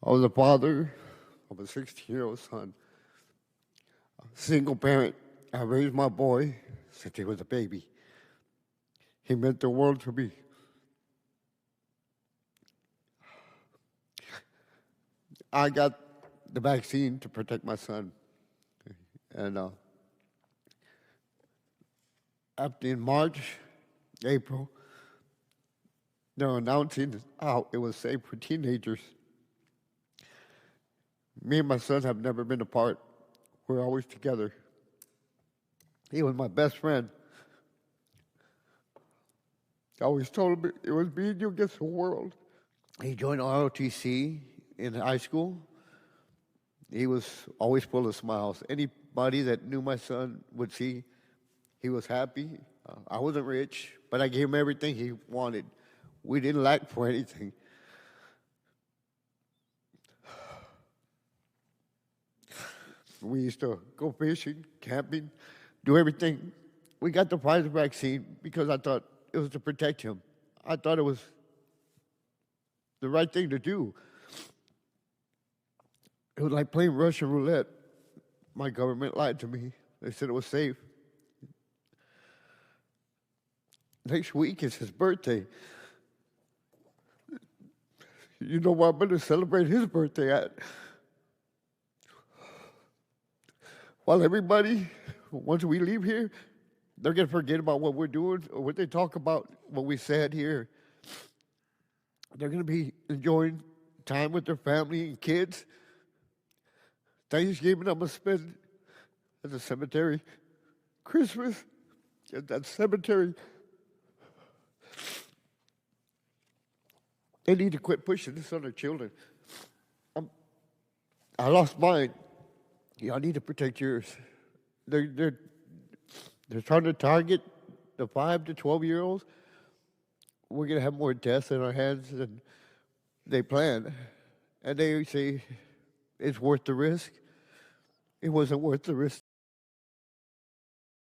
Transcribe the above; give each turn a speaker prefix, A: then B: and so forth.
A: I was a father of a 16-year-old son, a single parent. I raised my boy since he was a baby. He meant the world to me. I got the vaccine to protect my son. And after in March, April, they're announcing how it was safe for teenagers. Me and my son have never been apart. We're always together. He was my best friend. I always told him it was me and you against the world. He joined ROTC in high school. He was always full of smiles. Anybody that knew my son would see he was happy. I wasn't rich, but I gave him everything he wanted. We didn't lack for anything. We used to go fishing, camping, do everything. We got the Pfizer vaccine because I thought it was to protect him. I thought it was the right thing to do. It was like playing Russian roulette. My government lied to me. They said it was safe. Next week is his birthday. You know where I'm going to celebrate his birthday at? While everybody, once we leave here, they're going to forget about what we're doing or what they talk about, what we said here. They're going to be enjoying time with their family and kids. Thanksgiving, I'm going to spend at the cemetery. Christmas at that cemetery. They need to quit pushing this on their children. I lost mine. Y'all need to protect yours. They're trying to target the 5 to 12-year-olds. We're going to have more deaths in our hands than they plan. And they say it's worth the risk. It wasn't worth the risk